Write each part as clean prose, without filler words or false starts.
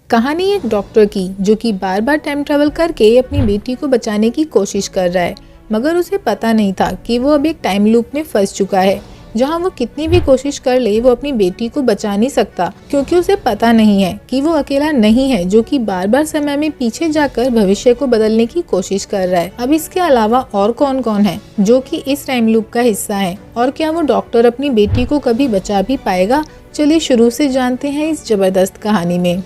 कहानी एक डॉक्टर की जो कि बार बार टाइम ट्रेवल करके अपनी बेटी को बचाने की कोशिश कर रहा है, मगर उसे पता नहीं था कि वो अब एक टाइम लूप में फंस चुका है जहां वो कितनी भी कोशिश कर ले वो अपनी बेटी को बचा नहीं सकता, क्योंकि उसे पता नहीं है कि वो अकेला नहीं है जो कि बार बार समय में पीछे जाकर भविष्य को बदलने की कोशिश कर रहा है। अब इसके अलावा और कौन कौन है जो कि इस टाइम लूप का हिस्सा है, और क्या वो डॉक्टर अपनी बेटी को कभी बचा भी पाएगा? चलिए शुरू से जानते हैं इस जबरदस्त कहानी में।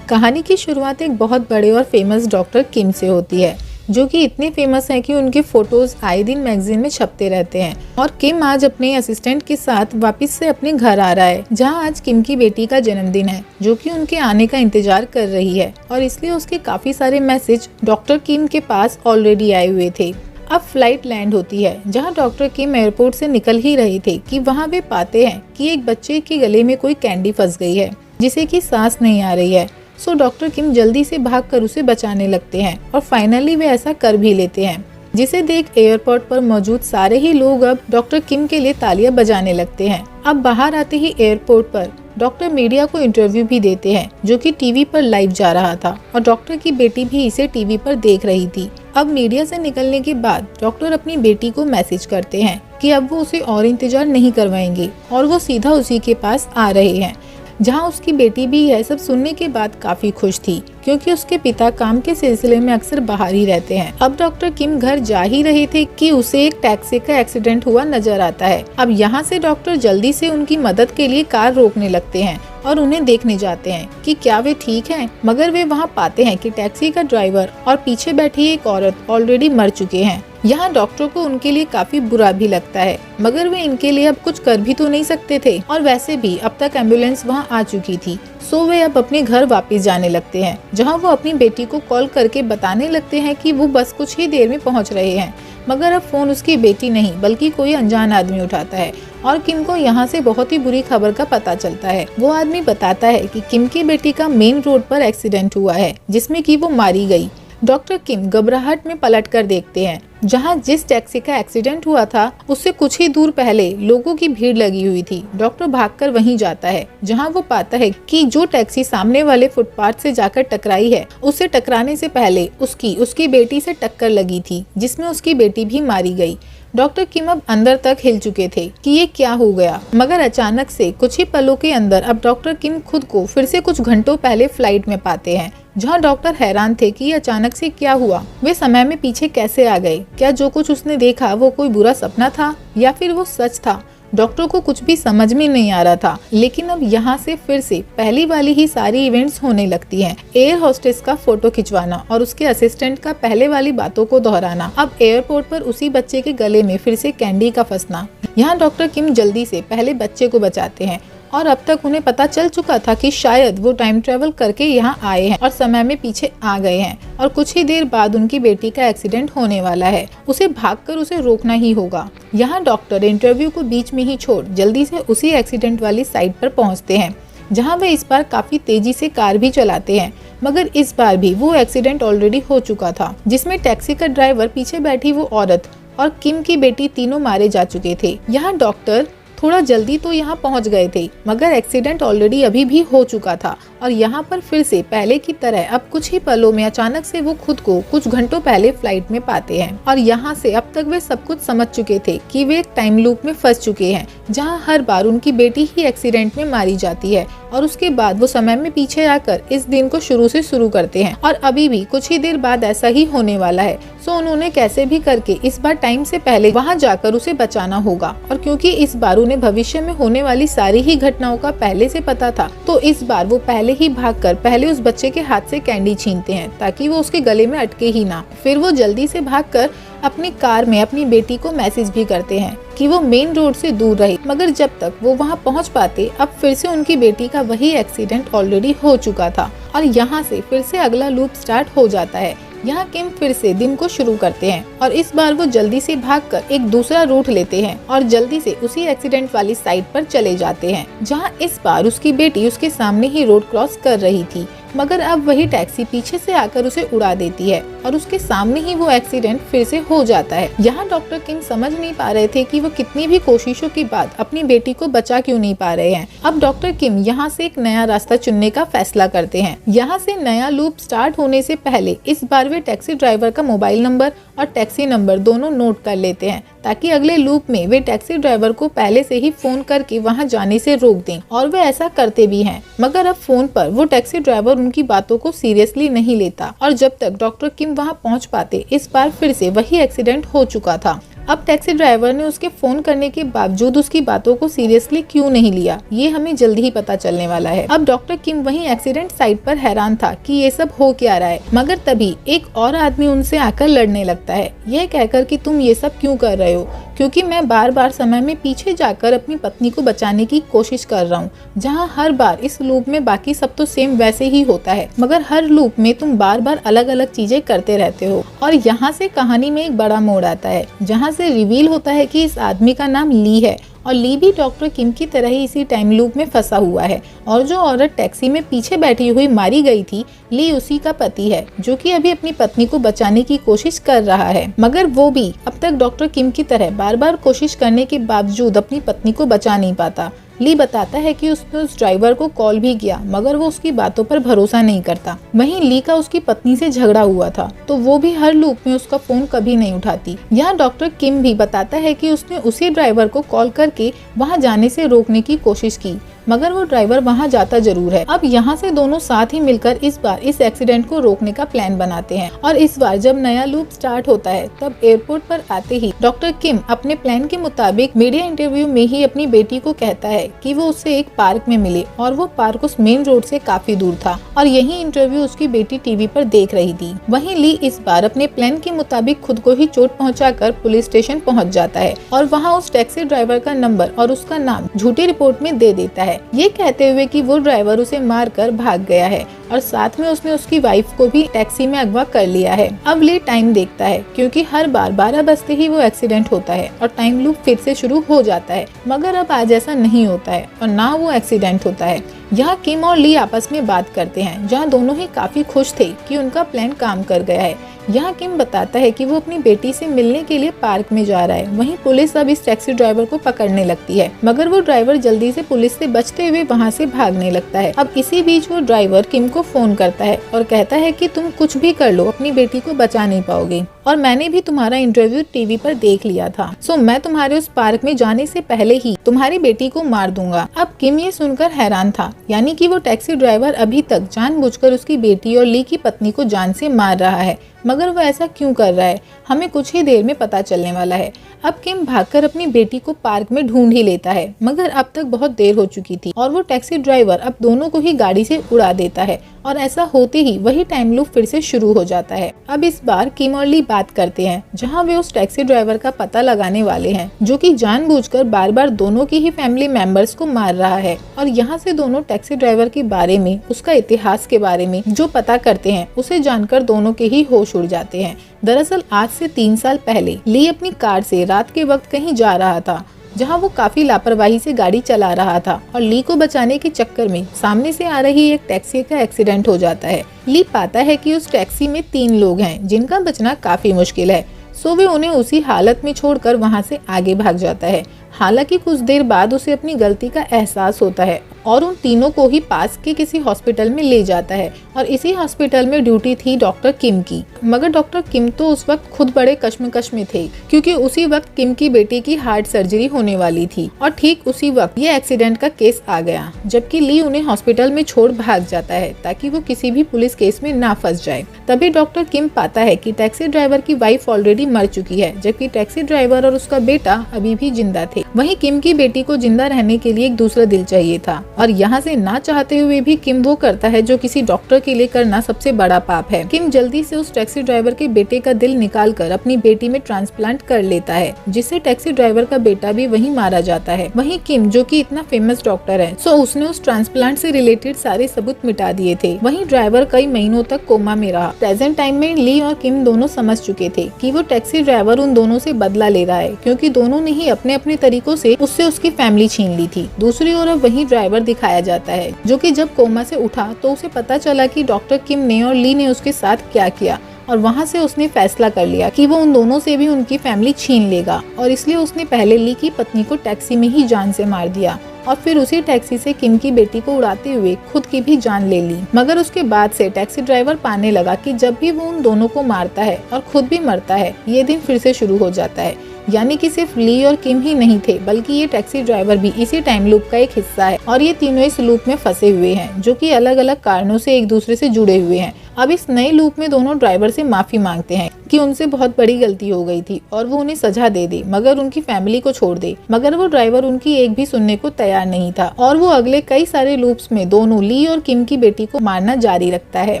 कहानी की शुरुआत एक बहुत बड़े और फेमस डॉक्टर किम से होती है, जो कि इतने फेमस हैं कि उनके फोटोज आए दिन मैगजीन में छपते रहते हैं। और किम आज अपने असिस्टेंट के साथ वापस से अपने घर आ रहा है, जहां आज किम की बेटी का जन्मदिन है, जो कि उनके आने का इंतजार कर रही है, और इसलिए उसके काफी सारे मैसेज डॉक्टर किम के पास ऑलरेडी आए हुए थे। अब फ्लाइट लैंड होती है, जहां डॉक्टर किम एयरपोर्ट से निकल ही रहे थे कि वहां वे पाते हैं कि एक बच्चे के गले में कोई कैंडी फंस गई है, जिसे कि सांस नहीं आ रही है। सो डॉक्टर किम जल्दी से भागकर उसे बचाने लगते हैं, और फाइनली वे ऐसा कर भी लेते हैं, जिसे देख एयरपोर्ट पर मौजूद सारे ही लोग अब डॉक्टर किम के लिए तालियां बजाने लगते हैं। अब बाहर आते ही एयरपोर्ट पर डॉक्टर मीडिया को इंटरव्यू भी देते हैं, जो कि टीवी पर लाइव जा रहा था, और डॉक्टर की बेटी भी इसे टीवी पर देख रही थी। अब मीडिया से निकलने के बाद डॉक्टर अपनी बेटी को मैसेज करते हैं कि अब वो उसे और इंतजार नहीं करवाएंगे, और वो सीधा उसी के पास आ रहे हैं, जहां उसकी बेटी भी यह सब सुनने के बाद काफी खुश थी, क्योंकि उसके पिता काम के सिलसिले में अक्सर बाहर ही रहते हैं। अब डॉक्टर किम घर जा ही रहे थे कि उसे एक टैक्सी का एक्सीडेंट हुआ नजर आता है। अब यहाँ से डॉक्टर जल्दी से उनकी मदद के लिए कार रोकने लगते हैं और उन्हें देखने जाते हैं कि क्या वे ठीक हैं, मगर वे वहाँ पाते हैं कि टैक्सी का ड्राइवर और पीछे बैठी एक औरत ऑलरेडी मर चुके हैं। यहाँ डॉक्टर को उनके लिए काफी बुरा भी लगता है, मगर वे इनके लिए अब कुछ कर भी तो नहीं सकते थे, और वैसे भी अब तक एम्बुलेंस वहाँ आ चुकी थी। सो वे अब अपने घर वापस जाने लगते हैं, जहाँ वो अपनी बेटी को कॉल करके बताने लगते हैं कि वो बस कुछ ही देर में पहुँच रहे हैं। मगर अब फोन उसकी बेटी नहीं बल्कि कोई अनजान आदमी उठाता है, और किम को यहाँ से बहुत ही बुरी खबर का पता चलता है। वो आदमी बताता है कि किम की बेटी का मेन रोड पर एक्सीडेंट हुआ है, जिसमें कि वो मारी गई। डॉक्टर किम घबराहट में पलट कर देखते हैं, जहां जिस टैक्सी का एक्सीडेंट हुआ था उससे कुछ ही दूर पहले लोगों की भीड़ लगी हुई थी। डॉक्टर भागकर वहीं जाता है, जहां वो पाता है कि जो टैक्सी सामने वाले फुटपाथ से जाकर टकराई है, उससे टकराने से पहले उसकी बेटी से टक्कर लगी थी, जिसमें उसकी बेटी भी मारी गई। डॉक्टर किम अब अंदर तक हिल चुके थे कि ये क्या हो गया, मगर अचानक से कुछ ही पलों के अंदर अब डॉक्टर किम खुद को फिर से कुछ घंटों पहले फ्लाइट में पाते हैं, जहां डॉक्टर हैरान थे कि ये अचानक से क्या हुआ, वे समय में पीछे कैसे आ गए, क्या जो कुछ उसने देखा वो कोई बुरा सपना था या फिर वो सच था। डॉक्टर को कुछ भी समझ में नहीं आ रहा था। लेकिन अब यहाँ से फिर से पहली वाली ही सारी इवेंट्स होने लगती हैं। एयर होस्टेस का फोटो खिंचवाना और उसके असिस्टेंट का पहले वाली बातों को दोहराना, अब एयरपोर्ट पर उसी बच्चे के गले में फिर से कैंडी का फंसना। यहाँ डॉक्टर किम जल्दी से पहले बच्चे को बचाते हैं, और अब तक उन्हें पता चल चुका था कि शायद वो टाइम ट्रेवल करके यहाँ आए हैं और समय में पीछे आ गए हैं, और कुछ ही देर बाद उनकी बेटी का एक्सीडेंट होने वाला है। उसे भागकर उसे रोकना ही होगा। यहाँ डॉक्टर इंटरव्यू को बीच में ही छोड़ जल्दी से उसी एक्सीडेंट वाली साइट पर पहुँचते हैं, जहाँ वे इस बार काफी तेजी से कार भी चलाते हैं, मगर इस बार भी वो एक्सीडेंट ऑलरेडी हो चुका था, जिसमें टैक्सी का ड्राइवर, पीछे बैठी वो औरत और किम की बेटी तीनों मारे जा चुके थे। यहाँ डॉक्टर थोड़ा जल्दी तो यहाँ पहुँच गए थे, मगर एक्सीडेंट ऑलरेडी अभी भी हो चुका था, और यहाँ पर फिर से पहले की तरह अब कुछ ही पलों में अचानक से वो खुद को कुछ घंटों पहले फ्लाइट में पाते हैं। और यहाँ से अब तक वे सब कुछ समझ चुके थे कि वे एक टाइम लूप में फंस चुके हैं, जहाँ हर बार उनकी बेटी ही एक्सीडेंट में मारी जाती है, और उसके बाद वो समय में पीछे आकर इस दिन को शुरू से शुरू करते हैं, और अभी भी कुछ ही देर बाद ऐसा ही होने वाला है। सो उन्होंने कैसे भी करके इस बार टाइम से पहले वहाँ जाकर उसे बचाना होगा, और क्योंकि इस बार उन्हें भविष्य में होने वाली सारी ही घटनाओं का पहले से पता था, तो इस बार वो पहले ही भागकर पहले उस बच्चे के हाथ से कैंडी छीनते हैं, ताकि वो उसके गले में अटके ही ना। फिर वो जल्दी से भागकर अपनी कार में अपनी बेटी को मैसेज भी करते हैं कि वो मेन रोड से दूर रहे, मगर जब तक वो वहाँ पहुँच पाते अब फिर से उनकी बेटी का वही एक्सीडेंट ऑलरेडी हो चुका था, और यहाँ से फिर से अगला लूप स्टार्ट हो जाता है। यहाँ किम फिर से दिन को शुरू करते हैं, और इस बार वो जल्दी से भागकर एक दूसरा रूट लेते हैं और जल्दी से उसी एक्सीडेंट वाली साइड पर चले जाते हैं, जहाँ इस बार उसकी बेटी उसके सामने ही रोड क्रॉस कर रही थी। मगर अब वही टैक्सी पीछे से आकर उसे उड़ा देती है और उसके सामने ही वो एक्सीडेंट फिर से हो जाता है। यहाँ डॉक्टर किम समझ नहीं पा रहे थे कि वो कितनी भी कोशिशों के बाद अपनी बेटी को बचा क्यों नहीं पा रहे हैं। अब डॉक्टर किम यहाँ से एक नया रास्ता चुनने का फैसला करते हैं। यहाँ से नया लूप स्टार्ट होने से पहले इस बार वे टैक्सी ड्राइवर का मोबाइल नंबर और टैक्सी नंबर दोनों नोट कर लेते हैं, ताकि अगले लूप में वे टैक्सी ड्राइवर को पहले से ही फोन करके वहां जाने से रोक दें। और वे ऐसा करते भी हैं, मगर अब फोन पर वो टैक्सी ड्राइवर उनकी बातों को सीरियसली नहीं लेता और जब तक डॉक्टर किम वहां पहुंच पाते, इस बार फिर से वही एक्सीडेंट हो चुका था। अब टैक्सी ड्राइवर ने उसके फोन करने के बावजूद उसकी बातों को सीरियसली क्यों नहीं लिया, ये हमें जल्दी ही पता चलने वाला है। अब डॉक्टर किम वहीं एक्सीडेंट साइट पर हैरान था कि ये सब हो क्या रहा है, मगर तभी एक और आदमी उनसे आकर लड़ने लगता है, यह कहकर कि तुम ये सब क्यों कर रहे हो, क्योंकि मैं बार बार समय में पीछे जाकर अपनी पत्नी को बचाने की कोशिश कर रहा हूँ। जहाँ हर बार इस लूप में बाकी सब तो सेम वैसे ही होता है, मगर हर लूप में तुम बार बार अलग अलग चीजें करते रहते हो। और यहाँ से कहानी में एक बड़ा मोड़ आता है, जहाँ से रिवील होता है कि इस आदमी का नाम ली है और ली भी डॉक्टर किम की तरह ही इसी टाइम लूप में फंसा हुआ है। और जो औरत टैक्सी में पीछे बैठी हुई मारी गई थी, ली उसी का पति है, जो कि अभी अपनी पत्नी को बचाने की कोशिश कर रहा है। मगर वो भी अब तक डॉक्टर किम की तरह बार बार कोशिश करने के बावजूद अपनी पत्नी को बचा नहीं पाता। ली बताता है कि उसने उस ड्राइवर को कॉल भी किया, मगर वो उसकी बातों पर भरोसा नहीं करता। वहीं ली का उसकी पत्नी से झगड़ा हुआ था, तो वो भी हर लूप में उसका फोन कभी नहीं उठाती। यहाँ डॉक्टर किम भी बताता है कि उसने उसी ड्राइवर को कॉल करके वहाँ जाने से रोकने की कोशिश की, मगर वो ड्राइवर वहां जाता जरूर है। अब यहाँ से दोनों साथ ही मिलकर इस बार इस एक्सीडेंट को रोकने का प्लान बनाते हैं। और इस बार जब नया लूप स्टार्ट होता है, तब एयरपोर्ट पर आते ही डॉक्टर किम अपने प्लान के मुताबिक मीडिया इंटरव्यू में ही अपनी बेटी को कहता है कि वो उससे एक पार्क में मिले, और वो पार्क उस मेन रोड से काफी दूर था और यही इंटरव्यू उसकी बेटी टीवी पर देख रही थी। वहीं ली इस बार अपने प्लान के मुताबिक खुद को ही चोट पहुँचाकर पुलिस स्टेशन पहुँच जाता है और वहाँ उस टैक्सी ड्राइवर का नंबर और उसका नाम झूठी रिपोर्ट में दे देता है, ये कहते हुए कि वो ड्राइवर उसे मारकर भाग गया है और साथ में उसने उसकी वाइफ को भी टैक्सी में अगवा कर लिया है। अब ली टाइम देखता है, क्योंकि हर बार 12 बजते ही वो एक्सीडेंट होता है और टाइम लूप फिर से शुरू हो जाता है, मगर अब आज ऐसा नहीं होता है और ना वो एक्सीडेंट होता है। यहाँ किम और ली आपस में बात करते हैं, जहाँ दोनों ही काफी खुश थे कि उनका प्लान काम कर गया है। यहाँ किम बताता है कि वो अपनी बेटी से मिलने के लिए पार्क में जा रहा है। वहीं पुलिस अब इस टैक्सी ड्राइवर को पकड़ने लगती है, मगर वो ड्राइवर जल्दी से पुलिस से बचते हुए वहाँ से भागने लगता है। अब इसी बीच वो ड्राइवर किम को फोन करता है और कहता है कि तुम कुछ भी कर लो, अपनी बेटी को बचा नहीं पाओगे, और मैंने भी तुम्हारा इंटरव्यू टीवी पर देख लिया था, सो मैं तुम्हारे उस पार्क में जाने से पहले ही तुम्हारी बेटी को मार दूंगा। अब किम ये सुनकर हैरान था, यानी कि वो टैक्सी ड्राइवर अभी तक जानबूझकर उसकी बेटी और ली की पत्नी को जान से मार रहा है, मगर वो ऐसा क्यों कर रहा है, हमें कुछ ही देर में पता चलने वाला है। अब किम भागकर अपनी बेटी को पार्क में ढूंढ ही लेता है, मगर अब तक बहुत देर हो चुकी थी और वो टैक्सी ड्राइवर अब दोनों को ही गाड़ी से उड़ा देता है और ऐसा होते ही वही टाइम लूप फिर से शुरू हो जाता है। अब इस बार किम और ली बात करते हैं, जहां वे उस टैक्सी ड्राइवर का पता लगाने वाले हैं, जो कि जानबूझकर बार बार दोनों की ही फैमिली मेंबर्स को मार रहा है। और यहाँ से दोनों टैक्सी ड्राइवर के बारे में, उसका इतिहास के बारे में जो पता करते हैं, उसे जानकर दोनों के ही होश उड़ जाते हैं। दरअसल आज से 3 साल पहले ली अपनी कार से रात के वक्त कहीं जा रहा था, जहां वो काफी लापरवाही से गाड़ी चला रहा था और ली को बचाने के चक्कर में सामने से आ रही एक टैक्सी का एक्सीडेंट हो जाता है। ली पाता है कि उस टैक्सी में 3 लोग हैं, जिनका बचना काफी मुश्किल है, सो वे उन्हें उसी हालत में छोड़कर वहां से आगे भाग जाता है। हालांकि कुछ देर बाद उसे अपनी गलती का एहसास होता है और उन तीनों को ही पास के किसी हॉस्पिटल में ले जाता है, और इसी हॉस्पिटल में ड्यूटी थी डॉक्टर किम की। मगर डॉक्टर किम तो उस वक्त खुद बड़े कश्मकश में थे, क्योंकि उसी वक्त किम की बेटी की हार्ट सर्जरी होने वाली थी और ठीक उसी वक्त ये एक्सीडेंट का केस आ गया, जबकि ली उन्हें हॉस्पिटल में छोड़ भाग जाता है ताकि वो किसी भी पुलिस केस में ना फंस जाए। तभी डॉक्टर किम पाता है कि टैक्सी ड्राइवर की वाइफ ऑलरेडी मर चुकी है, जबकि टैक्सी ड्राइवर और उसका बेटा अभी भी जिंदा थे। वहीं किम की बेटी को जिंदा रहने के लिए एक दूसरा दिल चाहिए था, और यहाँ से ना चाहते हुए भी किम वो करता है जो किसी डॉक्टर के लिए करना सबसे बड़ा पाप है। किम जल्दी से उस टैक्सी ड्राइवर के बेटे का दिल निकालकर अपनी बेटी में ट्रांसप्लांट कर लेता है, जिससे टैक्सी ड्राइवर का बेटा भी वहीं मारा जाता है। वहीं किम, जो कि इतना फेमस डॉक्टर है, सो उसने उस ट्रांसप्लांट से रिलेटेड सारे सबूत मिटा दिए थे। वहीं ड्राइवर कई महीनों तक कोमा में रहा। प्रेजेंट टाइम में ली और किम दोनों समझ चुके थे कि वो टैक्सी ड्राइवर उन दोनों से बदला ले रहा है, क्योंकि दोनों ने ही अपने अपने तरीके तरीकों से उससे उसकी फैमिली छीन ली थी। दूसरी ओर अब वही ड्राइवर दिखाया जाता है जो कि जब कोमा से उठा तो उसे पता चला कि डॉक्टर किम ने और ली ने उसके साथ क्या किया, और वहाँ से उसने फैसला कर लिया कि वो उन दोनों से भी उनकी फैमिली छीन लेगा, और इसलिए उसने पहले ली की पत्नी को टैक्सी में ही जान से मार दिया और फिर उसी टैक्सी से किम की बेटी को उड़ाते हुए खुद की भी जान ले ली। मगर उसके बाद से टैक्सी ड्राइवर पाने लगा कि जब भी वो उन दोनों को मारता है और खुद भी मरता है, ये दिन फिर से शुरू हो जाता है। यानी कि सिर्फ ली और किम ही नहीं थे, बल्कि ये टैक्सी ड्राइवर भी इसी टाइम लूप का एक हिस्सा है, और ये तीनों इस लूप में फंसे हुए हैं जो कि अलग अलग कारणों से एक दूसरे से जुड़े हुए हैं। अब इस नए लूप में दोनों ड्राइवर से माफी मांगते हैं कि उनसे बहुत बड़ी गलती हो गई थी और वो उन्हें सजा दे दे, मगर उनकी फैमिली को छोड़ दे। मगर वो ड्राइवर उनकी एक भी सुनने को तैयार नहीं था और वो अगले कई सारे लूप्स में दोनों ली और किम की बेटी को मारना जारी रखता है।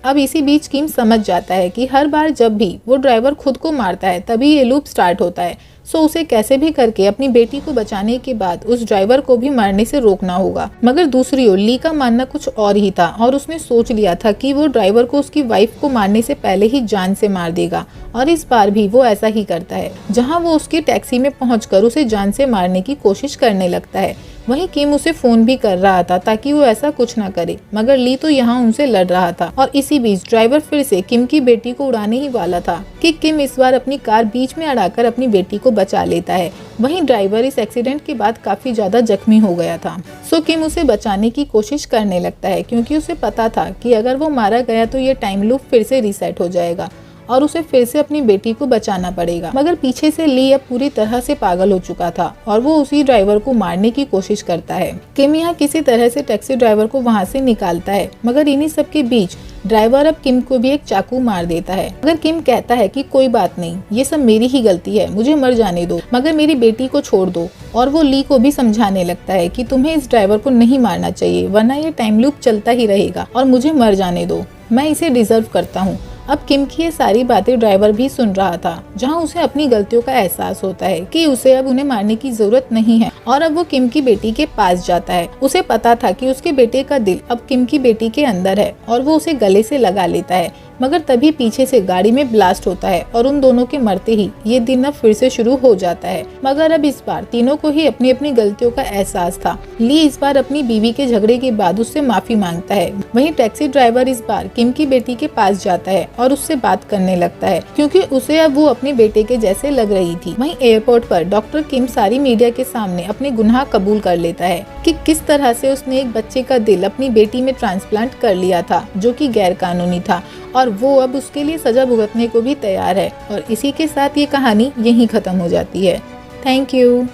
अब इसी बीच किम समझ जाता है कि हर बार जब भी वो ड्राइवर खुद को मारता है तभी ये लूप स्टार्ट होता है, सो उसे कैसे भी करके अपनी बेटी को बचाने के बाद उस ड्राइवर को भी मारने से रोकना होगा। मगर दूसरी ओर ली का मानना कुछ और ही था और उसने सोच लिया था कि वो ड्राइवर को उसकी वाइफ को मारने से पहले ही जान से मार देगा, और इस बार भी वो ऐसा ही करता है, जहां वो उसकी टैक्सी में पहुंचकर उसे जान से मारने की कोशिश करने लगता है। वहीं किम उसे फोन भी कर रहा था ताकि वो ऐसा कुछ ना करे, मगर ली तो यहाँ उनसे लड़ रहा था। और इसी बीच ड्राइवर फिर से किम की बेटी को उड़ाने ही वाला था कि किम इस बार अपनी कार बीच में अड़ाकर अपनी बेटी को बचा लेता है। वहीं ड्राइवर इस एक्सीडेंट के बाद काफी ज्यादा जख्मी हो गया था, सो किम उसे बचाने की कोशिश करने लगता है क्योंकि उसे पता था कि अगर वो मारा गया तो ये टाइम लूप फिर से रीसेट हो जाएगा और उसे फिर से अपनी बेटी को बचाना पड़ेगा। मगर पीछे से ली अब पूरी तरह से पागल हो चुका था और वो उसी ड्राइवर को मारने की कोशिश करता है। किम यहाँ किसी तरह से टैक्सी ड्राइवर को वहाँ से निकालता है, मगर इन्हीं सब के बीच ड्राइवर अब किम को भी एक चाकू मार देता है। मगर किम कहता है कि कोई बात नहीं, ये सब मेरी ही गलती है, मुझे मर जाने दो, मगर मेरी बेटी को छोड़ दो। और वो ली को भी समझाने लगता है कि तुम्हें इस ड्राइवर को नहीं मारना चाहिए, वरना ये टाइम लूप चलता ही रहेगा और मुझे मर जाने दो, मैं इसे डिजर्व करता हूँ। अब किम की ये सारी बातें ड्राइवर भी सुन रहा था, जहां उसे अपनी गलतियों का एहसास होता है कि उसे अब उन्हें मारने की जरूरत नहीं है, और अब वो किम की बेटी के पास जाता है। उसे पता था कि उसके बेटे का दिल अब किम की बेटी के अंदर है और वो उसे गले से लगा लेता है, मगर तभी पीछे से गाड़ी में ब्लास्ट होता है और उन दोनों के मरते ही ये दिन अब फिर से शुरू हो जाता है। मगर अब इस बार तीनों को ही अपनी अपनी गलतियों का एहसास था। ली इस बार अपनी बीवी के झगड़े के बाद उससे माफी मांगता है। वहीं टैक्सी ड्राइवर इस बार किम की बेटी के पास जाता है और उससे बात करने लगता है क्योंकि उसे अब वो अपने बेटे के जैसे लग रही थी। वहीं एयरपोर्ट पर डॉक्टर किम सारी मीडिया के सामने अपने गुनाह कबूल कर लेता है कि किस तरह से उसने एक बच्चे का दिल अपनी बेटी में ट्रांसप्लांट कर लिया था जो कि गैर कानूनी था, और वो अब उसके लिए सजा भुगतने को भी तैयार है। और इसी के साथ ये कहानी यहीं खत्म हो जाती है। Thank you.